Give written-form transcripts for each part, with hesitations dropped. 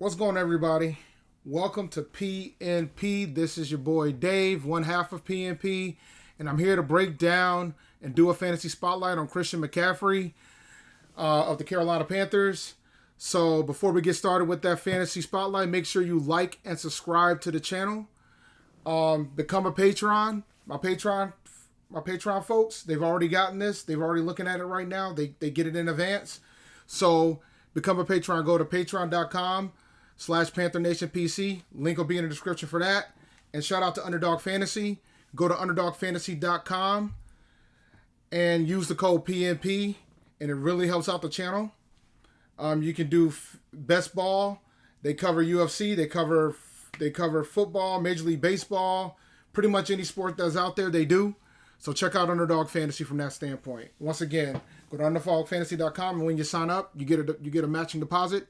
What's going on, everybody? Welcome to PNP. This is your boy Dave, one half of PNP, and I'm here to break down and do a fantasy spotlight on Christian McCaffery of the Carolina Panthers. So before we get started with that fantasy spotlight, make sure you like and subscribe to the channel. Become a Patreon. My Patreon folks, they've already gotten this. They've already looking at it right now. They get it in advance. So become a Patreon. Go to patreon.com/PantherNationPC. Link will be in the description for that. And shout out to Underdog Fantasy. Go to underdogfantasy.com and use the code PNP, and it really helps out the channel. You can do best ball. They cover UFC. They cover football, Major League Baseball, pretty much any sport that's out there. They do. So check out Underdog Fantasy from that standpoint. Once again, go to underdogfantasy.com, and when you sign up, you get a matching deposit.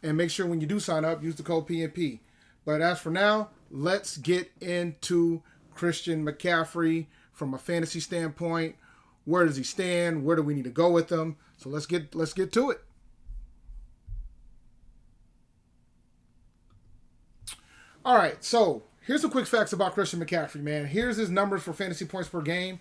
And make sure when you do sign up, use the code PNP. But as for now, let's get into Christian McCaffery from a fantasy standpoint. Where does he stand? Where do we need to go with him? So let's get to it. All right, so here's some quick facts about Christian McCaffery, man. Here's his numbers for fantasy points per game.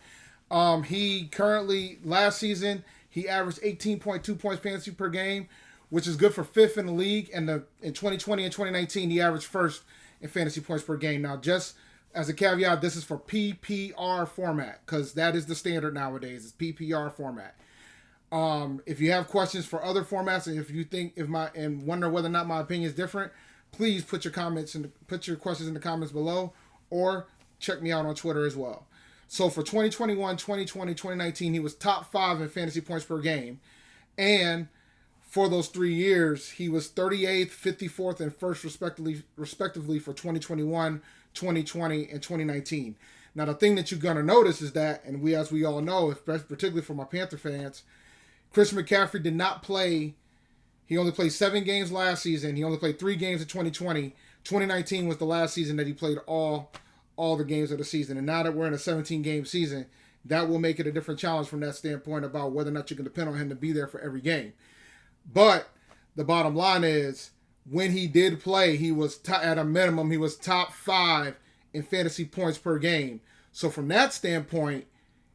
He currently, last season, he averaged 18.2 points fantasy per game, which is good for fifth in the league. And in 2020 and 2019, he averaged first in fantasy points per game. Now, just as a caveat, this is for PPR format, because that is the standard nowadays. It's PPR format. If you have questions for other formats, and if you think and wonder whether or not my opinion is different, please put your questions in the comments below, or check me out on Twitter as well. So for 2021, 2020, 2019, he was top 5 in fantasy points per game. And for those 3 years, he was 38th, 54th, and 1st respectively for 2021, 2020, and 2019. Now, the thing that you're going to notice is that, and as we all know, particularly for my Panther fans, Christian McCaffery did not play. He only played 7 games last season. He only played 3 games in 2020. 2019 was the last season that he played all the games of the season. And now that we're in a 17-game season, that will make it a different challenge from that standpoint about whether or not you can depend on him to be there for every game. But the bottom line is, when he did play, he was at a minimum, he was top 5 in fantasy points per game. So from that standpoint,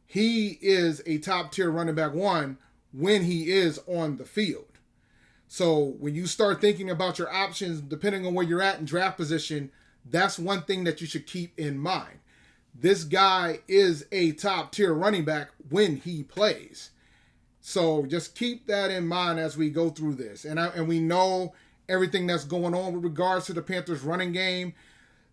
he is a top-tier running back one when he is on the field. So when you start thinking about your options, depending on where you're at in draft position, that's one thing that you should keep in mind. This guy is a top-tier running back when he plays. So just keep that in mind as we go through this. And we know everything that's going on with regards to the Panthers' running game.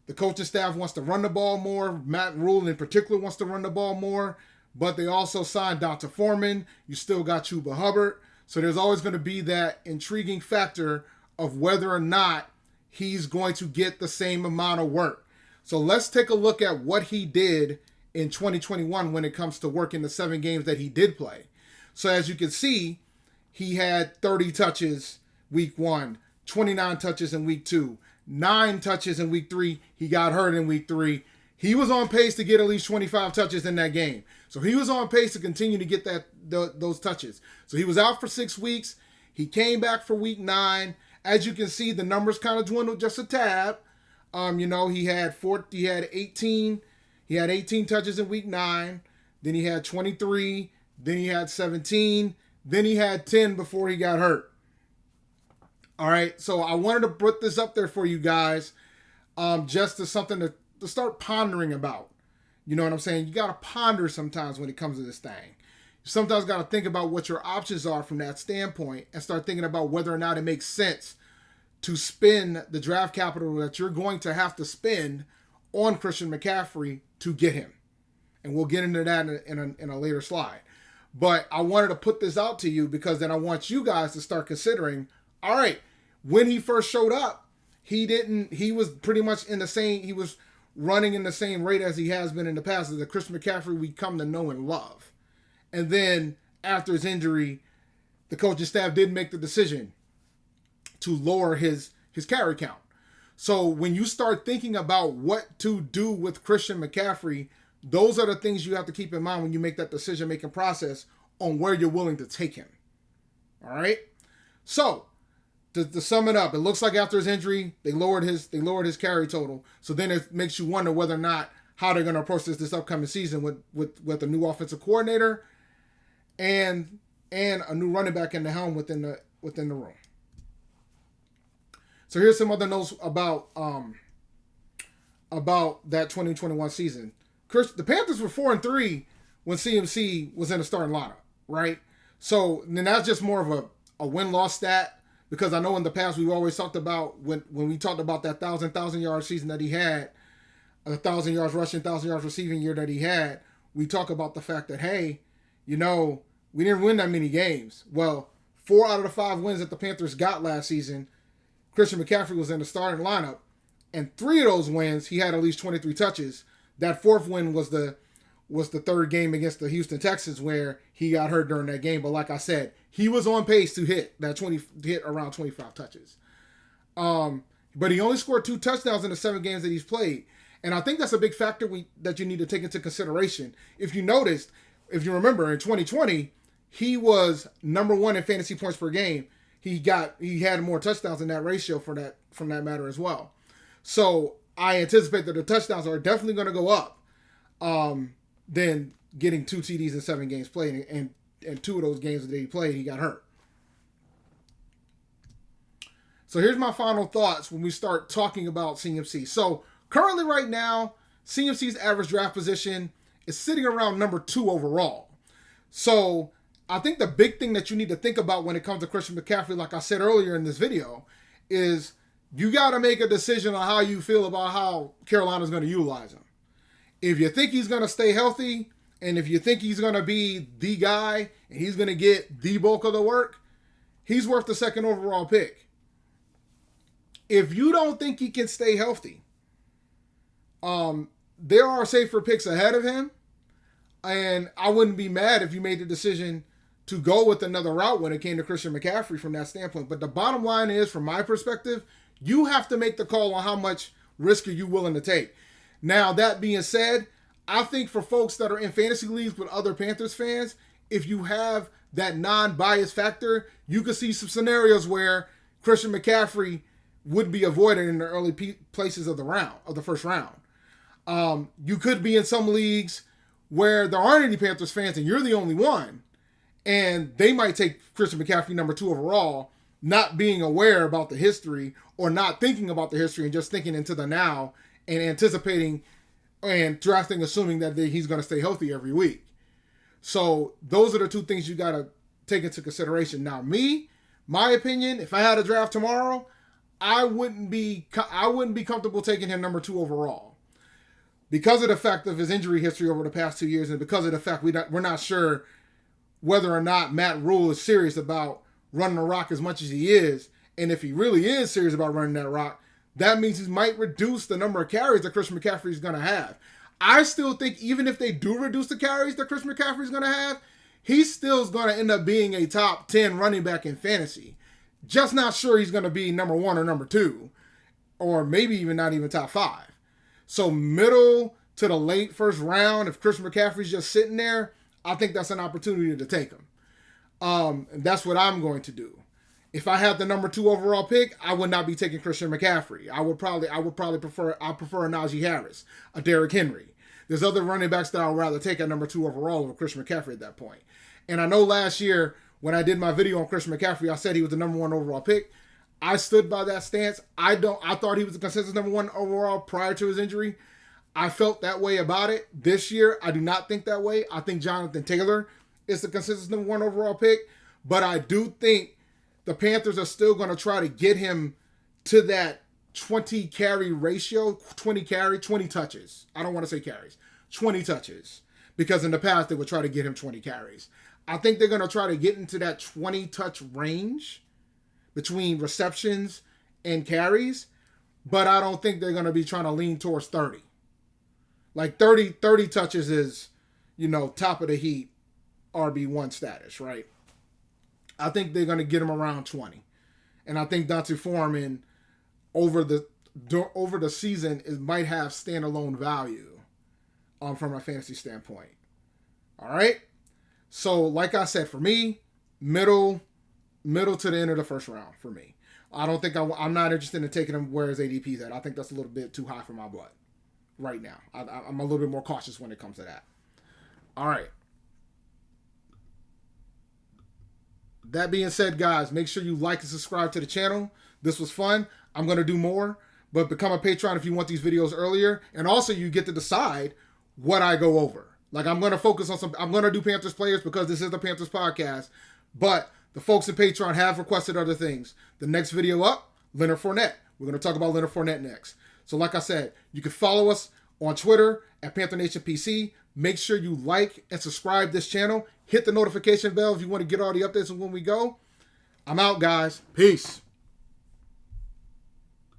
The coaching staff wants to run the ball more. Matt Rule in particular wants to run the ball more. But they also signed Dr. Foreman. You still got Chuba Hubbard. So there's always going to be that intriguing factor of whether or not he's going to get the same amount of work. So let's take a look at what he did in 2021 when it comes to working the 7 games that he did play. So as you can see, he had 30 touches week 1, 29 touches in week 2, 9 touches in week 3. He got hurt in week 3. He was on pace to get at least 25 touches in that game. So he was on pace to continue to get those touches. So he was out for 6 weeks. He came back for week 9. As you can see, the numbers kind of dwindled just a tad. He had 18 touches in week 9. Then he had 23. Then he had 17. Then he had 10 before he got hurt. All right, so I wanted to put this up there for you guys, just as something to start pondering about. You know what I'm saying? You got to ponder sometimes when it comes to this thing. You sometimes got to think about what your options are from that standpoint and start thinking about whether or not it makes sense to spend the draft capital that you're going to have to spend on Christian McCaffery to get him. And we'll get into that in a later slide. But I wanted to put this out to you because then I want you guys to start considering, all right, when he first showed up, he was pretty much he was running in the same rate as he has been in the past, as the Christian McCaffery we come to know and love. And then after his injury, the coaching staff did make the decision to lower his carry count. So when you start thinking about what to do with Christian McCaffery, those are the things you have to keep in mind when you make that decision-making process on where you're willing to take him. All right? So to sum it up, it looks like after his injury, they lowered his carry total. So then it makes you wonder whether or not how they're going to approach this upcoming season with a new offensive coordinator and a new running back in the helm within the room. So here's some other notes about that 2021 season. The Panthers were 4-3 when CMC was in the starting lineup, right? So then that's just more of a win-loss stat, because I know in the past we've always talked about when we talked about that 1,000-yard season that he had, 1,000 yards rushing, 1,000 yards receiving year that he had, we talk about the fact that, hey, we didn't win that many games. Well, 4 out of the 5 wins that the Panthers got last season, Christian McCaffery was in the starting lineup, and 3 of those wins he had at least 23 touches. That 4th win was the 3rd game against the Houston Texans where he got hurt during that game. But like I said, he was on pace to hit around 25 touches. But he only scored 2 touchdowns in the 7 games that he's played. And I think that's a big factor that you need to take into consideration. If you remember, in 2020, he was number 1 in fantasy points per game. He had more touchdowns in that ratio from that matter as well. So I anticipate that the touchdowns are definitely going to go up than getting 2 TDs in 7 games played. And 2 of those games that he played, he got hurt. So here's my final thoughts when we start talking about CMC. So currently right now, CMC's average draft position is sitting around number 2 overall. So I think the big thing that you need to think about when it comes to Christian McCaffery, like I said earlier in this video, is you got to make a decision on how you feel about how Carolina's going to utilize him. If you think he's going to stay healthy, and if you think he's going to be the guy, and he's going to get the bulk of the work, he's worth the 2nd overall pick. If you don't think he can stay healthy, there are safer picks ahead of him, and I wouldn't be mad if you made the decision to go with another route when it came to Christian McCaffery from that standpoint. But the bottom line is, from my perspective, you have to make the call on how much risk are you willing to take. Now, that being said, I think for folks that are in fantasy leagues with other Panthers fans, if you have that non-bias factor, you could see some scenarios where Christian McCaffery would be avoided in the early places of the first round. You could be in some leagues where there aren't any Panthers fans and you're the only one, and they might take Christian McCaffery number 2 overall, not being aware about the history or not thinking about the history and just thinking into the now and anticipating and drafting, assuming that he's going to stay healthy every week. So those are the 2 things you got to take into consideration. Now, my opinion, if I had a draft tomorrow, I wouldn't be comfortable taking him number 2 overall because of the fact of his injury history over the past 2 years, and because of the fact we're not sure whether or not Matt Rule is serious about running the rock as much as he is. And if he really is serious about running that rock, that means he might reduce the number of carries that Christian McCaffrey is going to have. I still think even if they do reduce the carries that Christian McCaffrey is going to have, he still is going to end up being a top 10 running back in fantasy. Just not sure he's going to be number 1 or number 2, or maybe even not even top 5. So middle to the late first round, if Christian McCaffrey's just sitting there, I think that's an opportunity to take him. And that's what I'm going to do. If I had the number 2 overall pick, I would not be taking Christian McCaffrey. I would probably prefer a Najee Harris, a Derrick Henry. There's other running backs that I would rather take at number 2 overall over Christian McCaffrey at that point. And I know last year when I did my video on Christian McCaffrey, I said he was the number 1 overall pick. I stood by that stance. I thought he was the consensus number 1 overall prior to his injury. I felt that way about it. This year, I do not think that way. I think Jonathan Taylor is the consensus number 1 overall pick. But I do think the Panthers are still going to try to get him to that 20 carry ratio, 20 touches. I don't want to say carries, 20 touches. Because in the past, they would try to get him 20 carries. I think they're going to try to get into that 20 touch range between receptions and carries. But I don't think they're going to be trying to lean towards 30. Like 30 touches is, top of the heap RB1 status, right? I think they're going to get him around 20. And I think Dante Foreman over the season might have standalone value from a fantasy standpoint. All right? So, like I said, for me, middle to the end of the first round for me. I don't think I'm not interested in taking him where his ADP's at. I think that's a little bit too high for my blood right now. I'm a little bit more cautious when it comes to that. All right. That being said, guys, make sure you like and subscribe to the channel. This was fun. I'm going to do more, but become a Patreon if you want these videos earlier. And also, you get to decide what I go over. Like, I'm going to focus on I'm going to do Panthers players because this is the Panthers podcast. But the folks at Patreon have requested other things. The next video up, Leonard Fournette. We're going to talk about Leonard Fournette next. So like I said, you can follow us on Twitter at Panther Nation PC. Make sure you like and subscribe this channel. Hit the notification bell if you want to get all the updates when we go. I'm out, guys. Peace.